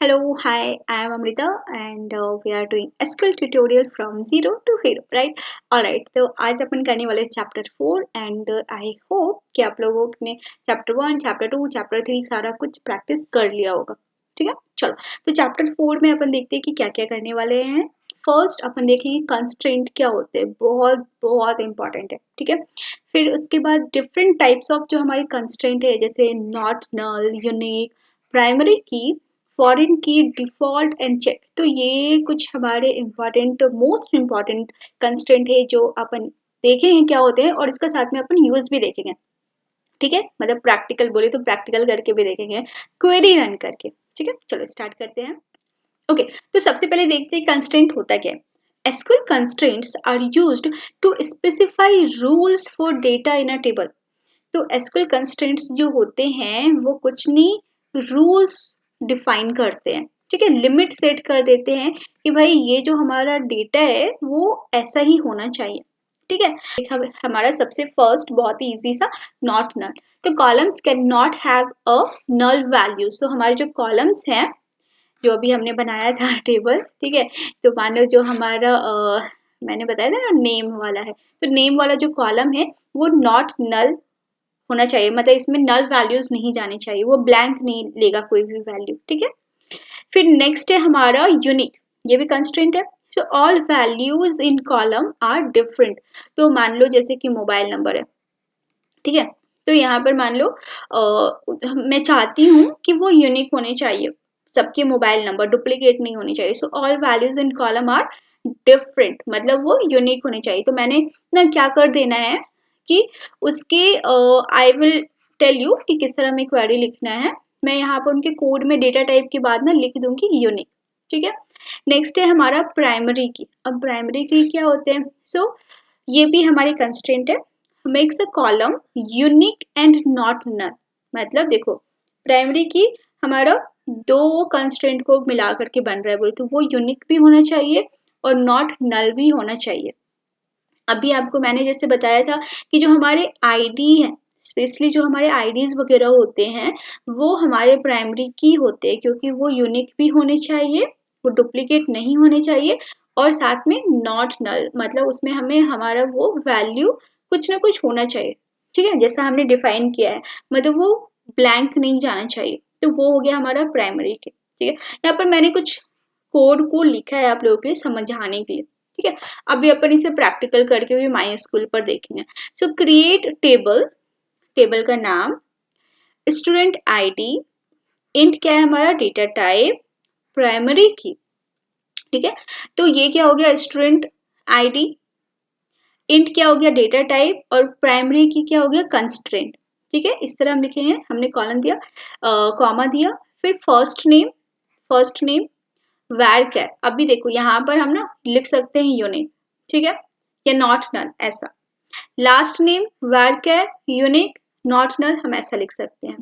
Hello, hi, I am Amrita and we are doing SQL tutorial from zero to hero, right? Alright, तो आज अपन करने वाले chapter 4 and I hope कि आप लोगों ने चैप्टर 1, चैप्टर 2, चैप्टर 3 सारा कुछ प्रैक्टिस कर लिया होगा। ठीक है, चलो तो चैप्टर 4 में अपन देखते हैं कि क्या क्या करने वाले हैं। फर्स्ट अपन देखेंगे कंस्ट्रेंट क्या होते हैं, बहुत बहुत इंपॉर्टेंट है। ठीक है, फिर उसके बाद डिफरेंट टाइप्स ऑफ जो हमारी कंस्ट्रेंट है जैसे नॉट, नल, यूनिक, प्राइमरी की, फॉरेन की, डिफॉल्ट एंड चेक। तो ये कुछ हमारे इम्पॉर्टेंट मोस्ट इम्पॉर्टेंट कंस्टेंट है जो अपन देखेंगे क्या होते हैं और इसका साथ में अपन यूज भी देखेंगे। ठीक है, मतलब प्रैक्टिकल बोले तो प्रैक्टिकल करके भी देखेंगे, क्वेरी रन करके। ठीक है, चलो स्टार्ट करते हैं। ओके, तो सबसे पहले देखते हैं कंस्ट्रेंट होता क्या है। SQL constraints are used to specify rules for data in a table। तो SQL constraints जो होते हैं वो कुछ नहीं, रूल्स डिफाइन करते हैं। ठीक है, लिमिट सेट कर देते हैं कि भाई ये जो हमारा डेटा है वो ऐसा ही होना चाहिए। ठीक है, हमारा सबसे फर्स्ट बहुत ही इजी सा नॉट नल। तो columns can not have a null value. तो हमारे जो कॉलम्स हैं जो अभी हमने बनाया था टेबल, ठीक है, तो मान लो जो हमारा मैंने बताया था ना नेम वाला है, तो नेम वाला जो कॉलम है वो नॉट नल होना चाहिए, मतलब इसमें नल वैल्यूज नहीं जानी चाहिए, वो ब्लैंक नहीं लेगा कोई भी वैल्यू। ठीक है, फिर नेक्स्ट है हमारा यूनिक, ये भी कंस्ट्रेंट है। So all values in column are different. तो मान लो जैसे कि मोबाइल नंबर है, ठीक है, तो यहाँ पर मान लो मैं चाहती हूँ कि वो यूनिक होने चाहिए, सबके मोबाइल नंबर डुप्लीकेट नहीं होनी चाहिए। So all values in column are different, मतलब वो यूनिक होने चाहिए। तो मैंने ना क्या कर देना है कि उसके आई विल टेल यू कि किस तरह में क्वेरी लिखना है। मैं यहाँ पर उनके कोड में डेटा टाइप के बाद ना लिख दूंगी यूनिक। ठीक है, नेक्स्ट है हमारा प्राइमरी की। अब प्राइमरी की क्या होते हैं? सो ये भी हमारी कंस्ट्रेंट है, makes a column unique and not null. मतलब देखो प्राइमरी की हमारा दो कंस्ट्रेंट को मिला करके बन रहा है, बोले तो वो यूनिक भी होना चाहिए और नॉट नल भी होना चाहिए। अभी आपको मैंने जैसे बताया था कि जो हमारे आईडी है, स्पेशली जो हमारे आईडीज वगैरह होते हैं वो हमारे प्राइमरी की होते हैं, क्योंकि वो यूनिक भी होने चाहिए, वो डुप्लीकेट नहीं होने चाहिए, और साथ में नॉट नल, मतलब उसमें हमें हमारा वो वैल्यू कुछ ना कुछ होना चाहिए। ठीक है, जैसा हमने डिफाइन किया है, मतलब वो ब्लैंक नहीं जाना चाहिए। तो वो हो गया हमारा प्राइमरी के। ठीक है, यहाँ पर मैंने कुछ कोड को लिखा है आप लोगों के लिए समझाने के लिए। ठीक है, अभी अपन इसे प्रैक्टिकल करके भी माई स्कूल पर देखेंगे। सो क्रिएट टेबल, टेबल का नाम, स्टूडेंट आईडी, इंट क्या है हमारा डेटा टाइप, प्राइमरी की। ठीक है, तो ये क्या हो गया स्टूडेंट आईडी, इंट क्या हो गया डेटा टाइप, और प्राइमरी की क्या हो गया कंस्ट्रेंट। ठीक है, इस तरह हम लिखेंगे, हमने कॉलम दिया, कॉमा दिया, फिर फर्स्ट नेम, फर्स्ट नेम वैर कैर। अभी देखो यहाँ पर हम ना लिख सकते हैं यूनिक, ठीक है, या नॉट नल ऐसा। लास्ट नेम वैर कैर यूनिक नॉट नल, हम ऐसा लिख सकते हैं।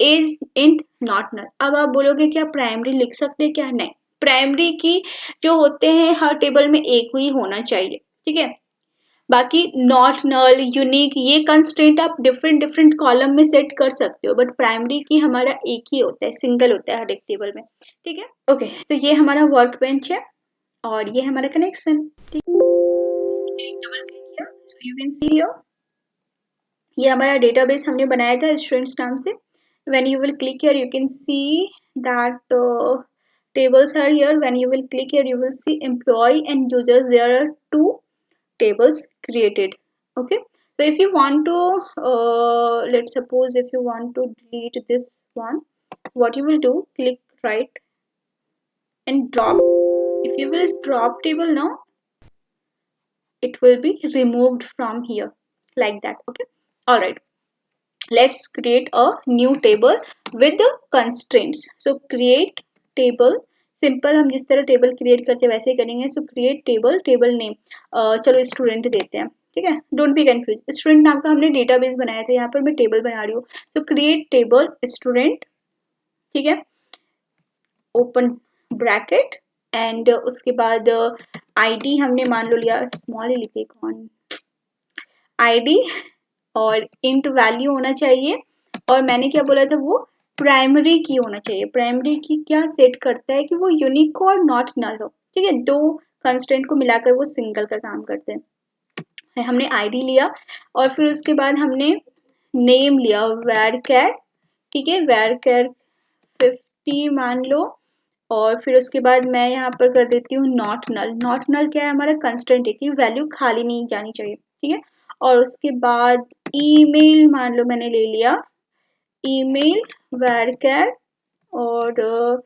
Age int not null. अब आप बोलोगे क्या प्राइमरी लिख सकते हैं क्या? नहीं, प्राइमरी की जो होते हैं हर टेबल में एक ही होना चाहिए। ठीक है, बाकी नॉट नल यूनिक ये कंस्ट्रेंट आप डिफरेंट डिफरेंट कॉलम में सेट कर सकते हो, बट प्राइमरी की हमारा एक ही होता है, सिंगल होता है हर एक टेबल में। ठीक है, ओके, तो ये हमारा वर्क बेंच है और ये हमारा connection. You can see here, ये हमारा डेटाबेस हमने बनाया था स्टूडेंट्स नाम से। When you will click here you can see that tables are here. When you will click here you will see employee and users, there are two tables created. Okay, so if you want to let's suppose if you want to delete this one, what you will do, click right and drop. If you will drop table now, it will be removed from here like that. Okay, all right, let's create a new table with the constraints. So create table, simple हम जिस तरह table create करते हैं वैसे ही करेंगे। सो create table, table name चलो student देते हैं। ठीक है, डोंट बी कंफ्यूज, स्टूडेंट नाम का हमने डेटाबेस बनाया था, यहाँ पर मैं टेबल बना रही हूँ। सो क्रिएट टेबल स्टूडेंट, ठीक है, ओपन ब्रैकेट, एंड उसके बाद आईडी हमने मान लो लिया, स्मॉल ही लिखे कौन, आईडी, और इंट वैल्यू होना चाहिए, और मैंने क्या बोला था वो प्राइमरी की होना चाहिए। प्राइमरी की क्या सेट करता है कि वो यूनिक हो और नॉट नल हो, ठीक है। दो कंस्ट्रेंट को मिलाकर वो सिंगल का काम करते हैं। हमने आईडी लिया और फिर उसके बाद हमने नेम लिया वेर कैर, ठीक है, वेर कैर 50 मान लो। और फिर उसके बाद मैं यहाँ पर कर देती हूँ नॉट नल। नॉट नल क्या है, हमारा कंस्टेंट है कि वैल्यू खाली नहीं जानी चाहिए, ठीक है। और उसके बाद ईमेल मान लो मैंने ले लिया, ईमेल varchar, और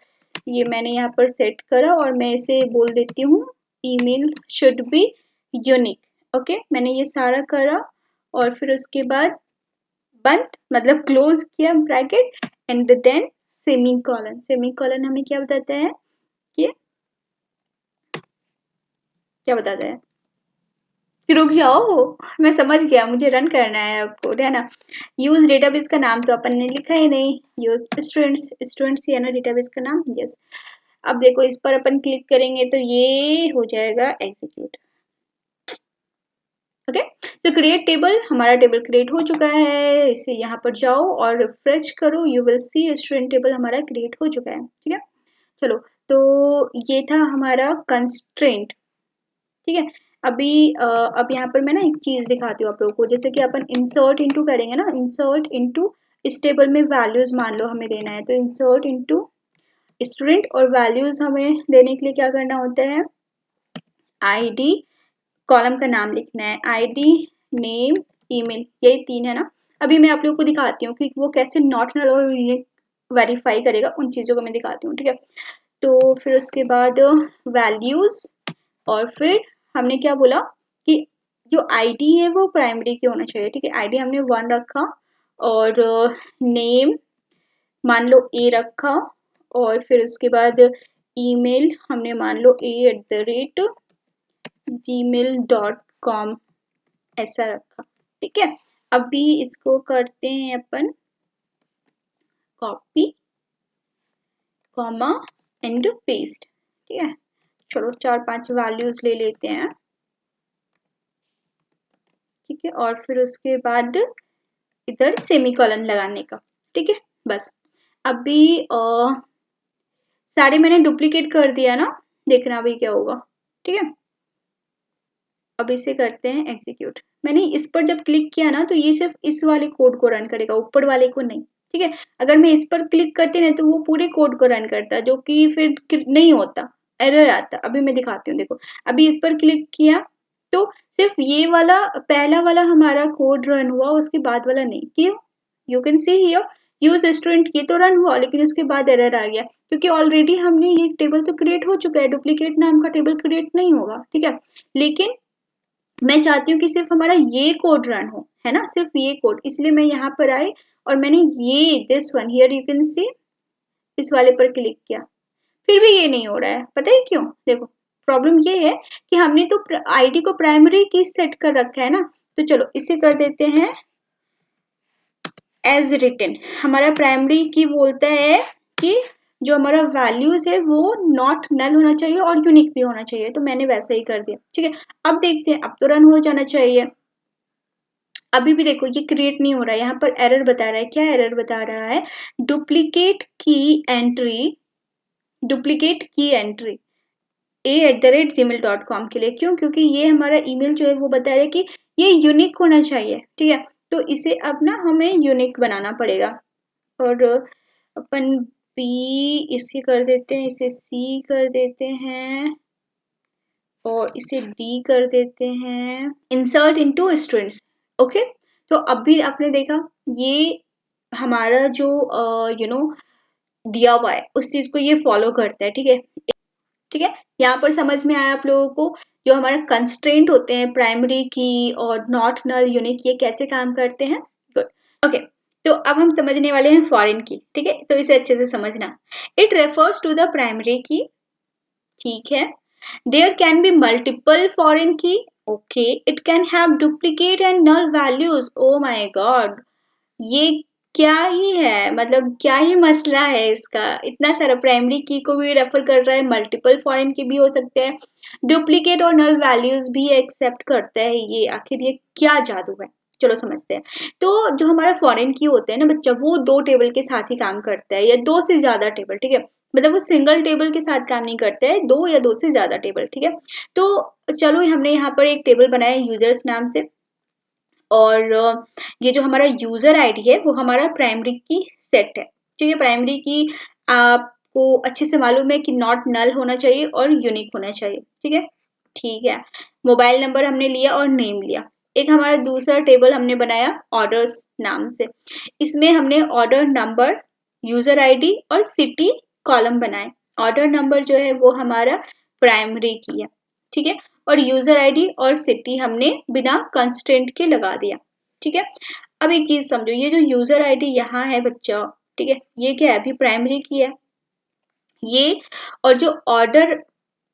ये मैंने यहाँ पर सेट करा और मैं इसे बोल देती हूँ email should be unique. Okay, मैंने ये सारा करा और फिर उसके बाद बंद मतलब क्लोज किया bracket and then semicolon. Semicolon हमें क्या बताता है कि क्या बताता है कि रुक जाओ, मैं समझ गया, मुझे रन करना है आपको, है ना। यूज डेटाबेस का नाम तो अपन ने लिखा ही नहीं, यूज स्टूडेंट्स, स्टूडेंट्स ही है ना डेटाबेस का नाम, यस। अब देखो इस पर अपन क्लिक करेंगे तो ये हो जाएगा एग्जीक्यूट। ओके, तो क्रिएट टेबल, हमारा टेबल क्रिएट हो चुका है। इसे यहाँ पर जाओ और रिफ्रेश करो, you will see student table हमारा क्रिएट हो चुका है, ठीक है। चलो, तो ये था हमारा कंस्ट्रेंट, ठीक है। अभी अब यहाँ पर मैं ना एक चीज दिखाती हूँ आप लोगों को, जैसे कि अपन इंसर्ट इनटू करेंगे ना, इंसर्ट इनटू इस टेबल में वैल्यूज मान लो हमें देना है, तो इंसर्ट इनटू स्टूडेंट और वैल्यूज हमें देने के लिए क्या करना होता है, आईडी, कॉलम का नाम लिखना है, आईडी, नेम, ईमेल, यही तीन है ना। अभी मैं आप लोगों को दिखाती हूँ कि वो कैसे नॉट नल और यूनिक वेरीफाई करेगा, उन चीज़ों को मैं दिखाती हूँ, ठीक है। तो फिर उसके बाद वैल्यूज, और फिर हमने क्या बोला कि जो आईडी है वो प्राइमरी की होना चाहिए, ठीक है। आईडी हमने 1 रखा और नेम मान लो ए रखा, और फिर उसके बाद ईमेल हमने मान लो a@gmail.com ऐसा रखा, ठीक है। अभी इसको करते हैं अपन कॉपी कॉमा एंड पेस्ट, ठीक है। चलो 4-5 वैल्यूज ले लेते हैं, ठीक है। और फिर उसके बाद इधर सेमीकोलन लगाने का, ठीक है। बस अभी सारे मैंने डुप्लीकेट कर दिया ना, देखना अभी क्या होगा, ठीक है। अब इसे करते हैं एग्जीक्यूट। मैंने इस पर जब क्लिक किया ना तो ये सिर्फ इस वाले कोड को रन करेगा, ऊपर वाले को नहीं, ठीक है। अगर मैं इस पर क्लिक करती ना तो वो पूरे कोड को रन करता, जो कि फिर नहीं होता, एरर आता। अभी मैं दिखाती हूँ, देखो अभी इस पर क्लिक किया तो सिर्फ ये वाला पहला वाला हमारा कोड रन हुआ, उसके बाद वाला नहीं। क्यों? You can see here use student, ये तो रन हुआ लेकिन उसके बाद एरर आ गया, क्योंकि ऑलरेडी हमने ये टेबल तो क्रिएट हो चुका है, डुप्लीकेट नाम का टेबल क्रिएट नहीं होगा, ठीक है। लेकिन मैं चाहती हूँ कि सिर्फ हमारा ये कोड रन हो, है ना, सिर्फ ये कोड, इसलिए मैं यहाँ पर आई और मैंने ये this one here you can सी इस वाले पर क्लिक किया, फिर भी ये नहीं हो रहा है। पता है क्यों? देखो प्रॉब्लम ये है कि हमने तो आईडी को प्राइमरी की सेट कर रखा है ना। तो चलो इसे कर देते हैं एज रिटन। हमारा प्राइमरी की बोलता है कि जो हमारा वैल्यूज है वो नॉट नल होना चाहिए और यूनिक भी होना चाहिए, तो मैंने वैसा ही कर दिया, ठीक है। अब देखते हैं, अब तो रन हो जाना चाहिए। अभी भी देखो ये क्रिएट नहीं हो रहा है, यहाँ पर एरर बता रहा है। क्या एरर बता रहा है? डुप्लीकेट की एंट्री, डुप्लीकेट की एंट्री a@gmail.com के लिए। क्यों? क्योंकि ये हमारा ईमेल जो है वो बता रहा है कि ये यूनिक होना चाहिए, ठीक है। तो इसे अब ना हमें यूनिक बनाना पड़ेगा, और अपन बी इसे कर देते हैं, इसे सी कर देते हैं और इसे डी कर देते हैं। Insert into students, okay. तो अभी आपने देखा ये हमारा जो दिया हुआ है उस चीज को ये फॉलो करता है, ठीक है, ठीक है। यहाँ पर समझ में आया आप लोगों को जो हमारा कंस्ट्रेंट होते हैं प्राइमरी की और नॉट नल यूनिक, ये कैसे काम करते हैं? Good, okay. तो अब हम समझने वाले हैं फॉरेन की, ठीक है, तो इसे अच्छे से समझना। It refers to the primary key, ठीक है। There can be multiple foreign key, okay. It can have duplicate and null values, oh my god, ये क्या ही है, मतलब क्या ही मसला है इसका, इतना सारा प्राइमरी की को भी रेफर कर रहा है, मल्टीपल फॉरेन की भी हो सकते हैं, डुप्लीकेट और नल वैल्यूज भी एक्सेप्ट करता है, ये आखिर ये क्या जादू है, चलो समझते हैं। तो जो हमारा फॉरेन की होते हैं ना बच्चा, वो 2 टेबल के साथ ही काम करता है या 2 से ज़्यादा टेबल, ठीक है? मतलब वो सिंगल टेबल के साथ काम नहीं करता है, 2 या 2 से ज़्यादा टेबल, ठीक है? तो चलो हमने यहाँ पर एक टेबल बनाया यूजर्स नाम से, और ये जो हमारा यूजर आईडी है वो हमारा प्राइमरी की सेट है, ठीक है? प्राइमरी की आपको अच्छे से मालूम है कि नॉट नल होना चाहिए और यूनिक होना चाहिए, ठीक है? ठीक है। मोबाइल नंबर हमने लिया और नेम लिया। एक हमारा दूसरा टेबल हमने बनाया ऑर्डर्स नाम से। इसमें हमने ऑर्डर नंबर, यूजर आईडी और सिटी कॉलम बनाए। ऑर्डर नंबर जो है वो हमारा प्राइमरी की है, ठीक है? और यूजर आईडी और सिटी हमने बिना कंस्ट्रेंट के लगा दिया, ठीक है? अब एक चीज समझो, ये जो यूजर आईडी यहाँ है बच्चा, ठीक है, ये क्या है, अभी प्राइमरी की है ये। और जो ऑर्डर,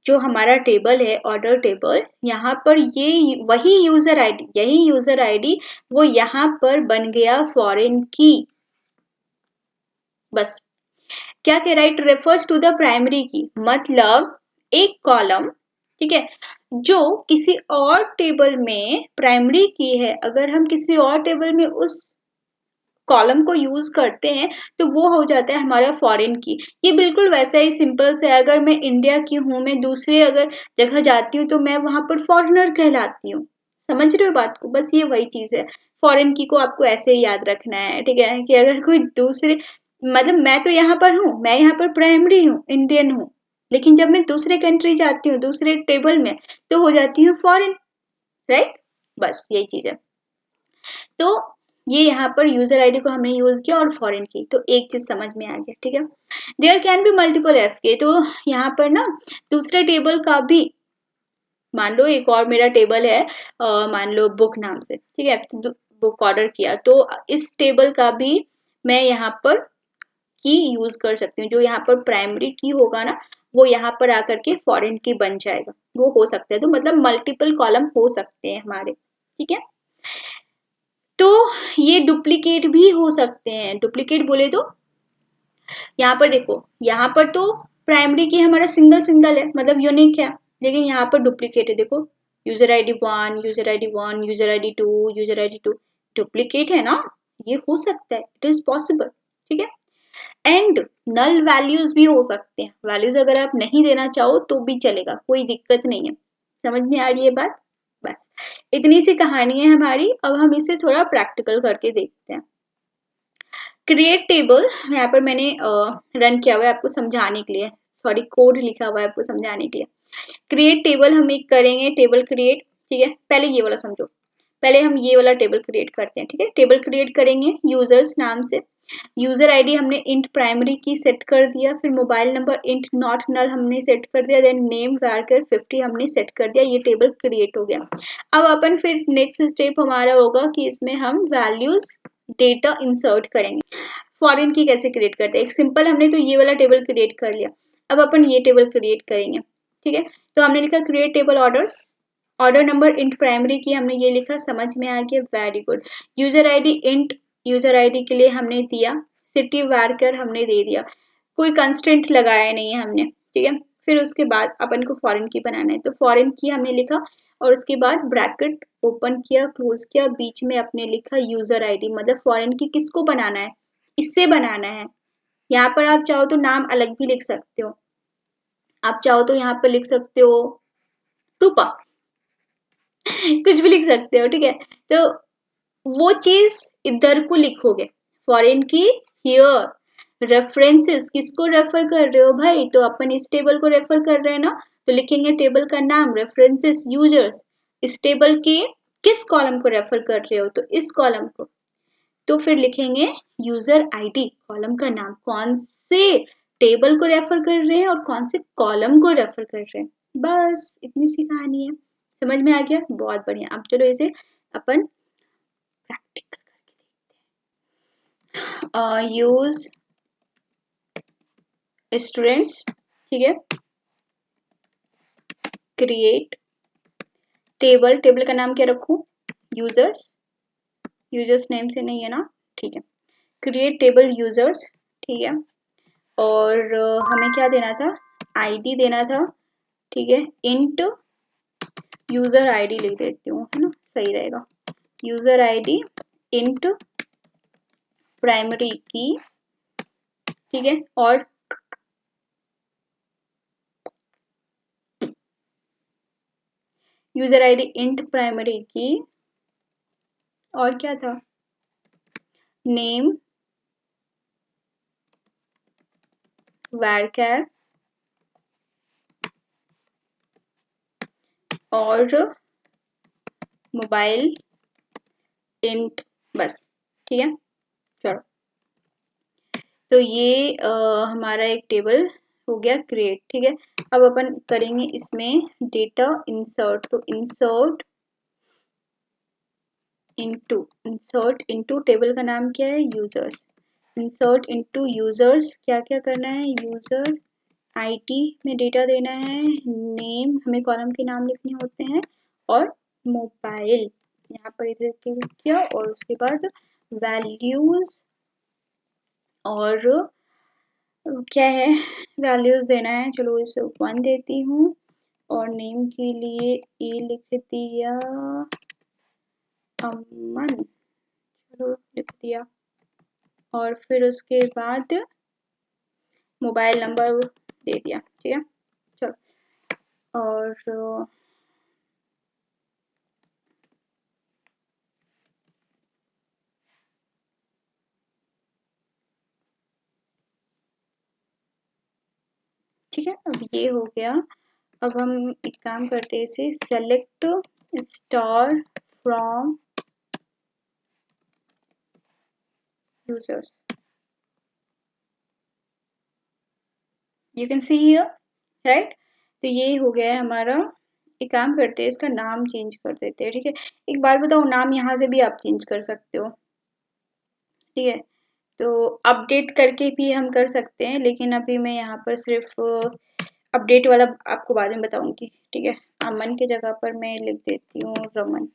जो हमारा टेबल है ऑर्डर टेबल, यहाँ पर ये वही यूजर आईडी, यही यूजर आईडी वो यहाँ पर बन गया फॉरेन की। बस क्या कह रहा है, it refers to the primary key, मतलब एक कॉलम, ठीक है, जो किसी और टेबल में प्राइमरी की है, अगर हम किसी और टेबल में उस कॉलम को यूज करते हैं तो वो हो जाता है हमारा फॉरेन की। ये बिल्कुल वैसा ही सिंपल से, अगर मैं इंडिया की हूँ, मैं दूसरे अगर जगह जाती हूँ तो मैं वहां पर फॉरेनर कहलाती हूँ। समझ रहे हो बात को? बस ये वही चीज है। फॉरेन की को आपको ऐसे ही याद रखना है, ठीक है? कि अगर कोई दूसरे, मतलब मैं तो यहाँ पर हूँ, मैं यहाँ पर प्राइमरी हूँ, इंडियन हूँ, लेकिन जब मैं दूसरे कंट्री जाती हूँ, दूसरे टेबल में, तो हो जाती हूँ फॉरेन, राइट? बस यही चीज है। तो ये यहाँ पर यूजर आईडी को हमने यूज किया और फॉरेन की, तो एक चीज समझ में आ गया, ठीक है? There can be multiple F K, तो यहाँ पर ना दूसरे टेबल का भी, मान लो एक और मेरा टेबल है, मान लो बुक नाम से, ठीक है, तो बुक ऑर्डर किया, तो इस टेबल का भी मैं यहाँ पर की यूज कर सकती हूँ। जो यहाँ पर प्राइमरी की होगा ना, वो यहाँ पर आकर के फॉरेन की बन जाएगा, वो हो सकता है। तो मतलब मल्टीपल कॉलम हो सकते हैं हमारे, ठीक है? तो ये डुप्लीकेट भी हो सकते हैं। डुप्लीकेट बोले तो यहाँ पर देखो, यहाँ पर तो प्राइमरी की हमारा सिंगल सिंगल है, मतलब यूनिक है, लेकिन यहाँ पर डुप्लीकेट है। देखो, user ID 1, user ID 1, user ID 2, user ID 2, duplicate है ना, ये हो सकता है, इट इज पॉसिबल, ठीक है? एंड नल वैल्यूज भी हो सकते हैं। वैल्यूज अगर आप नहीं देना चाहो तो भी चलेगा, कोई दिक्कत नहीं है। समझ में आ रही है बात? बस इतनी सी कहानी है हमारी। अब हम इसे थोड़ा प्रैक्टिकल करके देखते हैं। क्रिएट टेबल यहाँ पर मैंने रन किया हुआ है आपको समझाने के लिए, सॉरी कोड लिखा हुआ है आपको समझाने के लिए। क्रिएट टेबल हम एक करेंगे, टेबल क्रिएट, ठीक है? पहले ये वाला समझो, पहले हम ये वाला टेबल क्रिएट करते हैं, ठीक है? टेबल क्रिएट करेंगे यूजर्स नाम से। यूजर आईडी हमने इंट प्राइमरी की सेट कर दिया, फिर mobile number int not null हमने सेट कर दिया, देन नेम varchar 50 हमने सेट कर दिया। ये टेबल क्रिएट हो गया। अब अपन फिर नेक्स्ट स्टेप हमारा होगा कि इसमें हम वैल्यूज डेटा इंसर्ट करेंगे। फॉरेन की कैसे क्रिएट करते हैं, एक सिंपल, हमने तो ये वाला टेबल क्रिएट कर लिया, अब अपन ये टेबल क्रिएट करेंगे, ठीक है? तो हमने लिखा create table orders, order number int primary की हमने ये लिखा, समझ में आ गया, very good. User ID int, user ID के लिए हमने दिया, सिटी varchar हमने दे दिया, कोई कंस्टेंट लगाया नहीं है हमने, ठीक है? फिर उसके बाद अपन को फॉरेन की बनाना है, तो फॉरेन की हमने लिखा, और उसके बाद ब्रैकेट ओपन किया, क्लोज किया, बीच में अपने लिखा यूजर आईडी, मतलब फॉरेन की किसको बनाना है, इससे बनाना है। यहाँ पर आप चाहो तो नाम अलग भी लिख सकते हो, आप चाहो तो यहाँ पर लिख सकते हो टूपा, कुछ भी लिख सकते हो, ठीक है? तो वो चीज इधर को लिखोगे, फॉरेन की हियर, रेफरेंसेस किसको रेफर कर रहे हो भाई, तो अपन इस टेबल को रेफर कर रहे हैं ना, तो लिखेंगे टेबल का नाम, रेफरेंसेस यूजर्स, इस टेबल के किस कॉलम को रेफर कर रहे हो, तो इस कॉलम को, तो फिर लिखेंगे यूजर आईडी, कॉलम का नाम, कौन से टेबल को रेफर कर रहे हैं और कौन से कॉलम को रेफर कर रहे हैं। बस इतनी सी कहानी है, समझ में आ गया? बहुत बढ़िया। अब चलो इसे अपन प्रैक्टिकल करके यूज स्टूडेंट्स, ठीक है, क्रिएट टेबल, टेबल का नाम क्या रखूं, यूजर्स, यूजर्स नेम से नहीं है ना, ठीक है, क्रिएट टेबल यूजर्स, ठीक है? और हमें क्या देना था, आईडी देना था, ठीक है? इंट यूजर आईडी लिख देती हूँ, है ना, सही रहेगा। User ID int primary key, ठीक है, और यूजर आईडी इंट प्राइमरी की, और क्या था, नेम varchar और मोबाइल इंट, बस, ठीक है। चलो, तो ये हमारा एक टेबल हो गया क्रिएट, ठीक है। अब अपन करेंगे इसमें डेटा इंसर्ट, तो इंसर्ट इनटू टेबल का नाम क्या है, यूजर्स। इंसर्ट इनटू यूजर्स, क्या क्या करना है, यूजर आईडी में डेटा देना है, नेम हमें कॉलम के नाम लिखने होते हैं, और मोबाइल यहाँ पर इधर क्लिक किया, और उसके बाद वैल्यूज, और क्या है, वैल्यूज देना है। चलो इसे 1 देती हूँ, और नेम के लिए ए लिख दिया, अमन, चलो लिख दिया, और फिर उसके बाद मोबाइल नंबर दे दिया, ठीक है। चलो, और ठीक है, अब ये हो गया। अब हम एक काम करते हैं, इसे select star from users, you can see here, right. तो ये हो गया है हमारा। एक काम करते हैं, इसका नाम चेंज कर देते हैं, ठीक है। एक बात बताओ, नाम यहाँ से भी आप चेंज कर सकते हो, ठीक है। तो अपडेट करके भी हम कर सकते हैं, लेकिन अभी मैं यहाँ पर सिर्फ अपडेट वाला आपको बाद में बताऊंगी, ठीक है। अमन की जगह पर मैं लिख देती हूँ रमन,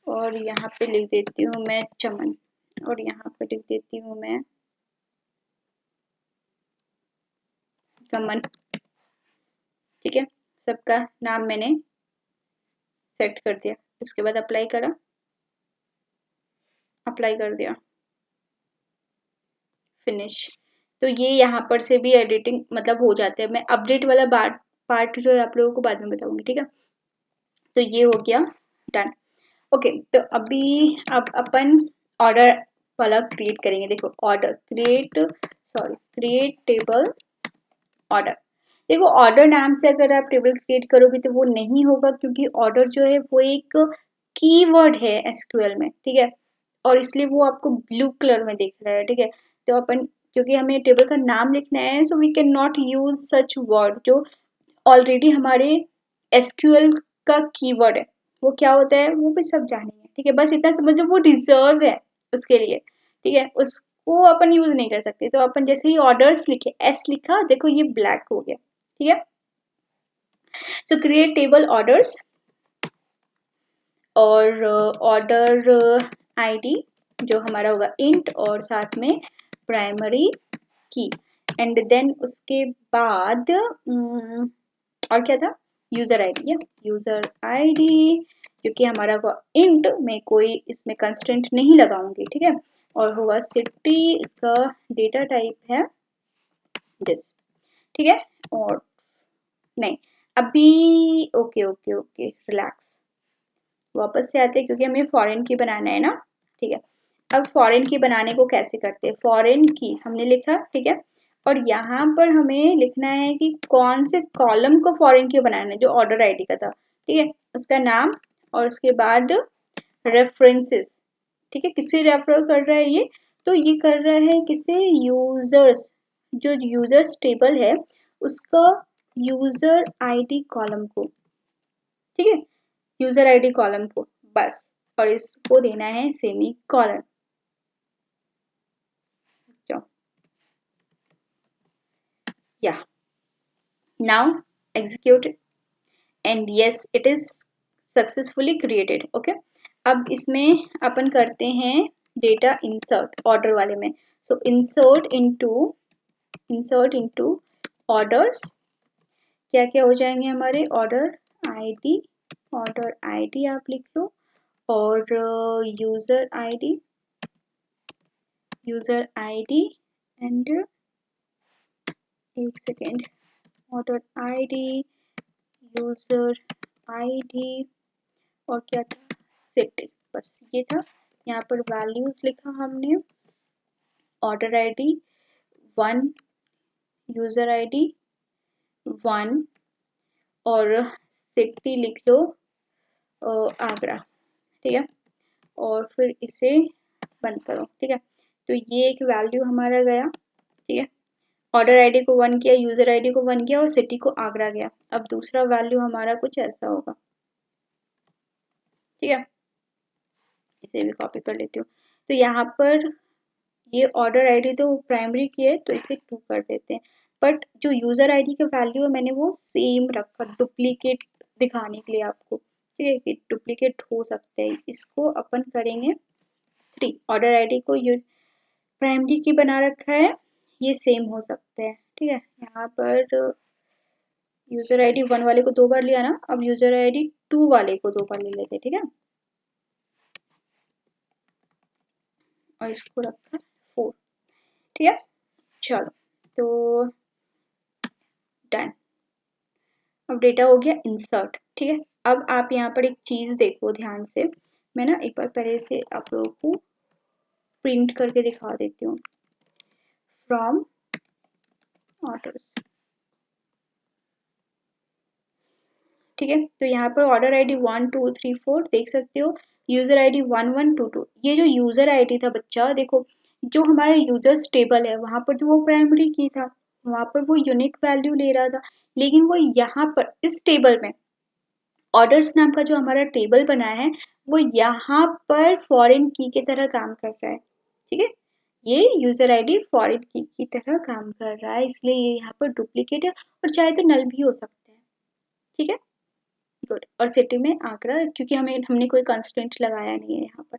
और यहाँ पे लिख देती हूँ मैं चमन, और यहाँ पे लिख देती हूँ मैं कमन, ठीक है। सबका नाम मैंने सेट कर दिया, इसके बाद अप्लाई करा, अप्लाई कर दिया, फिनिश। तो ये यहाँ पर से भी एडिटिंग मतलब हो जाते हैं। मैं अपडेट वाला पार्ट जो है आप लोगों को बाद में बताऊंगी, ठीक है। तो ये हो गया डन। ओके, तो अभी अब अपन ऑर्डर वाला क्रिएट करेंगे। देखो, order create, sorry, create table order. देखो, ऑर्डर नाम से अगर आप टेबल क्रिएट करोगे तो वो नहीं होगा, क्योंकि ऑर्डर जो है वो एक कीवर्ड है एसक्यूएल में, ठीक है। और इसलिए वो आपको ब्लू कलर में दिख रहा है, ठीक है। तो अपन, क्योंकि हमें टेबल का नाम लिखना है, so we can not use such word जो ऑलरेडी हमारे एसक्यूएल का कीवर्ड है। वो क्या होता है वो भी सब जानेंगे, ठीक है। बस इतना समझो, वो रिजर्व है उसके लिए, ठीक है। उसको अपन यूज नहीं कर सकते। तो अपन जैसे ही ऑर्डर्स लिखे, एस लिखा, देखो ये ब्लैक हो गया, ठीक है। सो क्रिएट टेबल ऑर्डर्स, और ऑर्डर आईडी जो हमारा होगा इंट, और साथ में प्राइमरी की, एंड देन उसके बाद और क्या था, यूजर आईडी, यूजर आईडी, क्योंकि हमारा इंट में कोई इसमें कंस्टेंट नहीं लगाऊंगी, ठीक है। और होगा सिटी, इसका डेटा टाइप है दिस, ठीक है। और नहीं, अभी ओके ओके ओके, रिलैक्स, वापस से आते हैं, क्योंकि हमें फॉरेन की बनाना है ना, ठीक है। अब फॉरेन की बनाने को कैसे करते हैं, फॉरेन की हमने लिखा, ठीक है। और यहाँ पर हमें लिखना है कि कौन से कॉलम को फॉरेन की बनाना है, जो ऑर्डर आईडी का था, ठीक है, उसका नाम, और उसके बाद रेफरेंसेस, ठीक है। किसे रेफर कर रहा है ये, तो ये कर रहा है किसे, यूजर्स, जो यूजर्स टेबल है उसका यूजर आईडी कॉलम को, ठीक है, यूजर आईडी कॉलम को, बस। और इसको देना है सेमी कॉलन, या now execute, and yes it is successfully created, okay. अब इसमें अपन करते हैं डेटा इंसर्ट ऑर्डर वाले में। सो इंसर्ट इनटू ऑर्डर्स, क्या क्या हो जाएंगे हमारे, ऑर्डर आईडी, ऑर्डर आईडी आप लिख लो, और यूजर आईडी एंड एक second, order ID, user ID और क्या था, सिटी, बस ये था। यहाँ पर वैल्यूज लिखा हमने, ऑर्डर आईडी 1, यूजर आईडी 1 और सिटी लिख लो आगरा, ठीक है। और फिर इसे बंद करो, ठीक है। तो ये एक वैल्यू हमारा गया, ठीक है। ऑर्डर आईडी को 1 किया, यूजर आईडी को 1 किया और सिटी को आगरा गया। अब दूसरा वैल्यू हमारा कुछ ऐसा होगा, ठीक है। इसे भी कॉपी कर लेती हूँ। तो यहाँ पर ये ऑर्डर आईडी तो प्राइमरी की है तो इसे 2 कर देते हैं, बट जो यूजर आईडी का वैल्यू है मैंने वो सेम रखा, डुप्लीकेट दिखाने के लिए आपको, ठीक है, कि डुप्लीकेट हो सकते हैं। इसको अपन करेंगे 3, ऑर्डर आईडी को प्राइमरी की बना रखा है, ये सेम हो सकते हैं, ठीक है। यहाँ पर यूजर आईडी 1 वाले को 2 बार लिया ना, अब यूजर आईडी 2 वाले को 2 बार ले लेते हैं, ठीक है। और इसको रखा 4, ठीक है। चलो तो डन। अब डेटा हो गया इंसर्ट, ठीक है। अब आप यहाँ पर एक चीज देखो ध्यान से, मैं ना एक बार पहले से आप लोगों को प्रिंट करके दिखा देती हूँ। फ्रॉम ऑर्डर्स, ठीक है। तो यहाँ पर ऑर्डर आईडी 1 2 3 4 देख सकते हो, यूजर आईडी 1 1 2 2। ये जो यूजर आईडी था बच्चा, देखो जो हमारे यूजर्स टेबल है वहां पर तो वो प्राइमरी की था, वहां पर वो यूनिक वैल्यू ले रहा था, लेकिन वो यहाँ पर इस टेबल में ऑर्डर्स नाम का जो हमारा टेबल बना है वो यहाँ पर फॉरेन की के तरह काम कर रहा है, ठीक है। ये यूजर आईडी फॉरेन की तरह काम कर रहा है, इसलिए ये यहाँ पर डुप्लीकेट है और चाहे तो नल भी हो सकता है, ठीक है। गुड। और सिटी में आगरा, क्योंकि हमने कोई कंस्टेंट लगाया नहीं है यहाँ पर,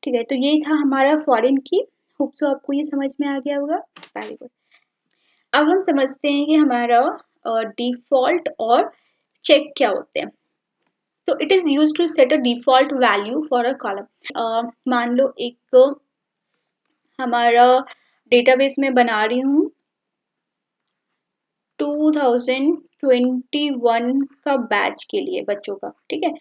ठीक है। तो ये था हमारा फॉरेन की। होप सो आपको ये समझ में आ गया होगा, वेरी गुड। अब हम समझते हैं कि हमारा डिफॉल्ट और चेक क्या होते हैं। तो it is use to set a default value for a column. मान लो एक हमारा डेटाबेस में बना रही हूँ 2021 का बैच के लिए बच्चों का, ठीक है।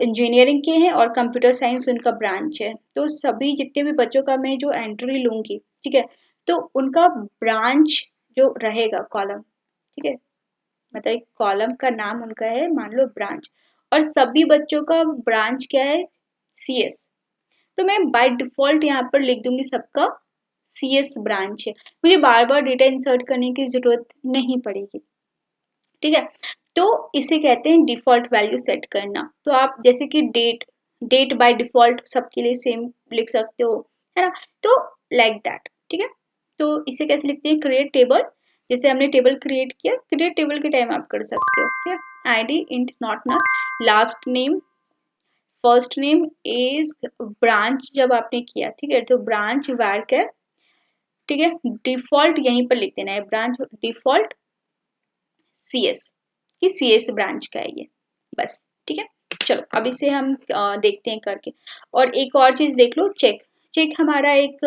इंजीनियरिंग के हैं और कंप्यूटर साइंस उनका ब्रांच है, तो सभी जितने भी बच्चों का मैं जो एंट्री लूंगी, ठीक है, तो उनका ब्रांच जो रहेगा कॉलम, ठीक है, मतलब एक कॉलम का नाम उनका है मान लो ब्रांच, और सभी बच्चों का ब्रांच क्या है, CS। तो मैं बाय डिफॉल्ट यहाँ पर लिख दूंगी सबका CS ब्रांच है, मुझे बार बार डेटा इंसर्ट करने की जरूरत नहीं पड़ेगी, ठीक है। तो इसे कहते हैं डिफॉल्ट वैल्यू सेट करना। तो आप जैसे कि डेट बाय डिफॉल्ट सबके लिए सेम लिख सकते हो, है ना। तो लाइक दैट, ठीक है। तो इसे कैसे लिखते हैं, क्रिएट टेबल, जैसे हमने टेबल क्रिएट किया, क्रिएट टेबल के टाइम आप कर सकते हो, ठीक है। ID int not null, last name, first name, age, branch जब आपने किया, ठीक है, तो ब्रांच वार्कर, ठीक है। डिफॉल्ट यहीं पर लिख देना है, ब्रांच डिफॉल्ट CS कि CS ब्रांच का है ये, बस, ठीक है। चलो अब इसे हम देखते हैं करके। और एक और चीज देख लो, चेक। चेक हमारा एक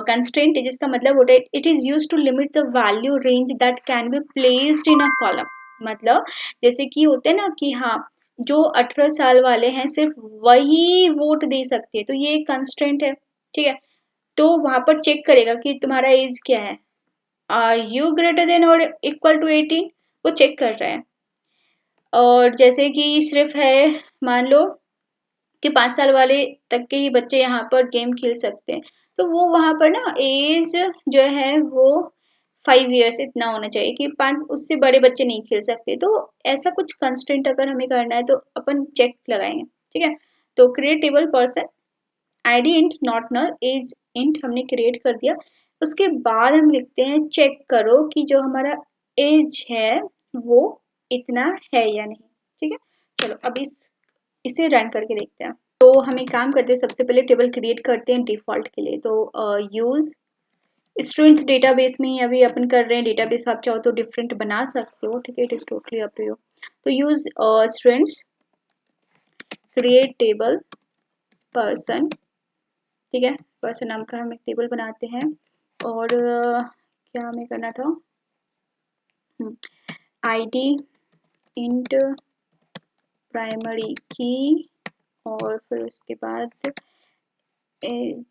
कंस्ट्रेंट है जिसका मतलब होता है it is use to limit the value range that can be placed in a column. मतलब जैसे कि होते हैं ना कि हाँ जो 18 साल वाले हैं सिर्फ वही वोट दे सकते हैं, तो ये एक कंस्ट्रेंट है, ठीक है। तो वहां पर चेक करेगा कि तुम्हारा एज क्या है, आर यू ग्रेटर देन और इक्वल टू 18, वो चेक कर रहा है। और जैसे कि सिर्फ है मान लो कि 5 साल वाले तक के ही बच्चे यहाँ पर गेम खेल सकते हैं, तो वो वहां पर ना एज जो है वो 5 years इतना होना चाहिए कि 5 उससे बड़े बच्चे नहीं खेल सकते। तो ऐसा कुछ कंस्टेंट अगर हमें करना है तो अपन चेक लगाएंगे, ठीक है। तो create table person, ID int not null, age int हमने क्रिएट कर दिया। उसके बाद हम लिखते हैं चेक करो कि जो हमारा एज है वो इतना है या नहीं, ठीक है। चलो अब इसे रन करके देखते हैं। तो हम एक काम करते हैं, सबसे पहले टेबल क्रिएट करते हैं डिफॉल्ट के लिए। तो यूज स्टूडेंट्स डेटाबेस में ही अभी अपन कर रहे हैं, डेटाबेस आप चाहो तो डिफरेंट बना सकते हो, ठीक है, it is totally up to you. तो use students create table person, ठीक है, पर्सन नाम का हम एक टेबल बनाते हैं। और क्या हमें करना था, आईडी इंट प्राइमरी की, और फिर उसके बाद age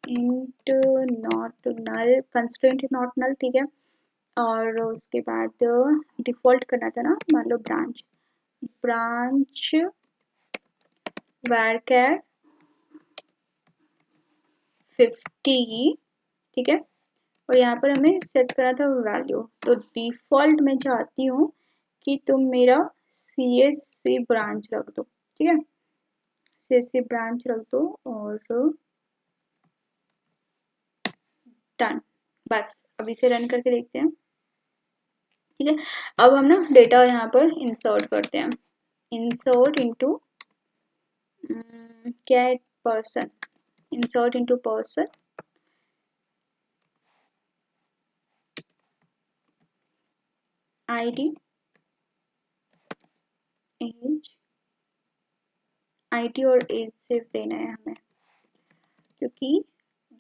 int not null, constraint not null, ठीक है। और उसके बाद डिफॉल्ट करना था ना, मान लो ब्रांच varchar 50, ठीक है। और यहाँ पर हमें सेट करना था वैल्यू, तो डिफॉल्ट मैं चाहती हूँ कि तुम मेरा CSC ब्रांच रख दो, ठीक है, CSC ब्रांच रख दो और डन। बस अब इसे रन करके देखते हैं, ठीक है। अब हम ना डेटा यहाँ पर इंसर्ट करते हैं, insert into get person, insert into person, id age, id और एज सिर्फ देना है हमें, क्योंकि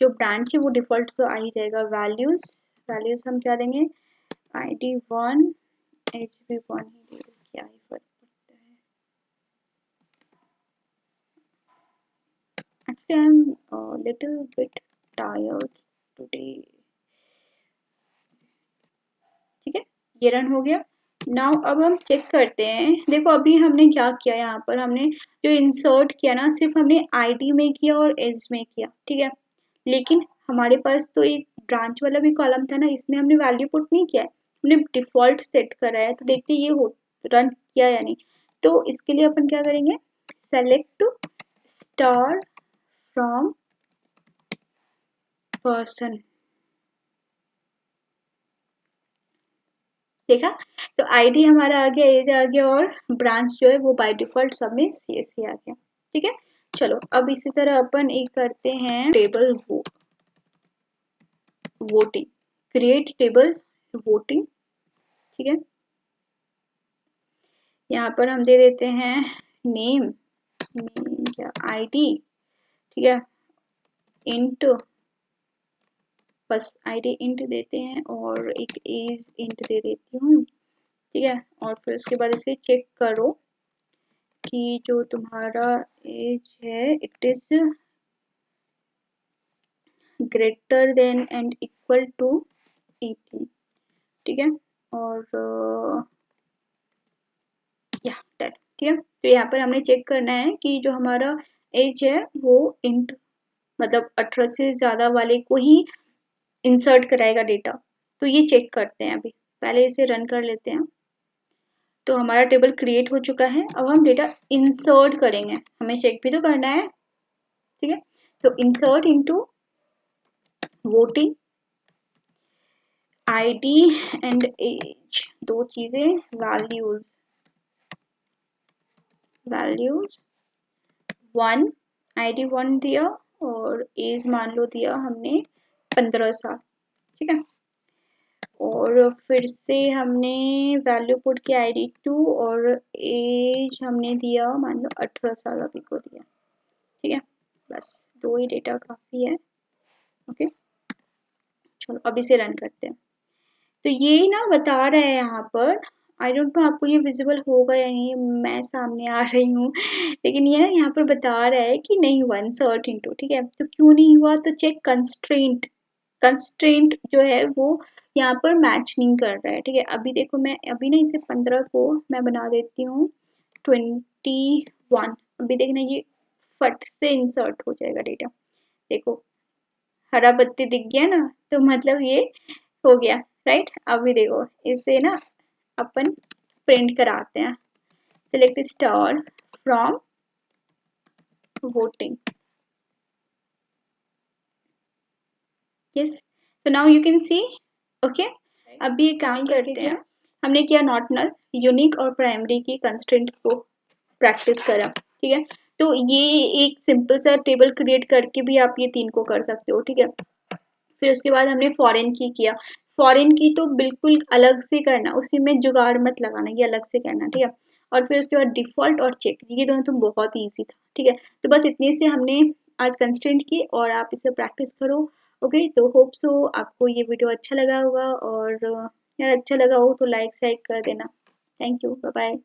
जो ब्रांच है वो डिफॉल्ट तो आ ही जाएगा। वैल्यूज हम क्या देंगे, id1 एज भी 1 ही दे दो, क्या ही फर्क पड़ता है। Actually I'm a little bit tired today, ठीक है, ये रन हो गया। नाउ अब हम चेक करते हैं, देखो अभी हमने क्या किया, यहाँ पर हमने जो इंसर्ट किया ना सिर्फ हमने आईडी में किया और एज में किया, ठीक है। लेकिन हमारे पास तो एक ब्रांच वाला भी कॉलम था ना, इसमें हमने वैल्यू पुट नहीं किया है, हमने डिफॉल्ट सेट करा है। तो देखते ये हो रन किया या नहीं। तो इसके लिए अपन क्या करेंगे, सेलेक्ट स्टार फ्रॉम पर्सन, देखा, तो आईडी हमारा आ गया, एज आ गया, और ब्रांच जो है वो बाय डिफॉल्ट सब में CSC आ गया, ठीक है। चलो अब इसी तरह अपन एक करते हैं table voting, create table voting, ठीक है। यहाँ पर हम दे देते हैं नेम क्या, आईडी, ठीक है, इंट, बस आईडी इंट देते हैं और एक एज इंट दे देती हूँ, ठीक है। और फिर उसके बाद इसे चेक करो कि जो तुम्हारा एज है it is greater than and equal to 18, ठीक है। और या डन, ठीक है। तो यहाँ पर हमने चेक करना है कि जो हमारा एज है वो इंट मतलब 18 से ज़्यादा वाले को ही इंसर्ट कराएगा डेटा। तो ये चेक करते हैं, अभी पहले इसे रन कर लेते हैं। तो हमारा टेबल क्रिएट हो चुका है, अब हम डेटा इंसर्ट करेंगे, हमें चेक भी तो करना है, ठीक है। तो insert into voting, ID and age, दो चीजें, वैल्यूज 1, आईडी 1 दिया और एज मान लो दिया हमने 15 साल, ठीक है। और फिर से हमने वैल्यू पुट किया आईडी 2 और एज हमने दिया मान लो 18 साल अभी को दिया, ठीक है। बस दो ही डेटा काफ़ी है, ओके। चलो अब इसे रन करते हैं। तो ये ना बता रहा है यहाँ पर, आई डोंट नो आपको ये विजिबल होगा या नहीं, मैं सामने आ रही हूँ लेकिन ये ना यहाँ पर बता रहा है कि नहीं हुआ इंसर्ट इनटू, ठीक है। तो क्यों नहीं हुआ, तो चेक कंस्ट्रेंट जो है वो यहाँ पर मैच नहीं कर रहा है, ठीक है। अभी देखो मैं अभी ना इसे 15 को मैं बना देती हूँ 21, अभी देखना ये फट से इंसर्ट हो जाएगा डेटा, देखो हरा बत्ती दिख गया ना, तो मतलब ये हो गया, राइट। अभी देखो इसे ना अपन प्रिंट कराते हैं, select star from voting, yes, तो now you can see, okay. अभी एक काम करते हैं, हमने किया नॉट नल, यूनिक और प्राइमरी की कंस्ट्रेंट को प्रैक्टिस करा, ठीक है। तो ये एक सिंपल सा टेबल क्रिएट करके भी आप ये 3 को कर सकते हो, ठीक है। फिर उसके बाद हमने फॉरेन की किया, फॉरेन की तो बिल्कुल अलग से करना, उसी में जुगाड़ मत लगाना, ये अलग से करना, ठीक है। और फिर उसके बाद डिफ़ॉल्ट और चेक, ये दोनों तो बहुत ईज़ी था, ठीक है। तो बस इतने से हमने आज कंस्ट्रेंट की और आप इसे प्रैक्टिस करो। ओके, तो होप सो आपको ये वीडियो अच्छा लगा होगा, और यार अच्छा लगा हो तो लाइक शाइक कर देना। Thank you, bye bye.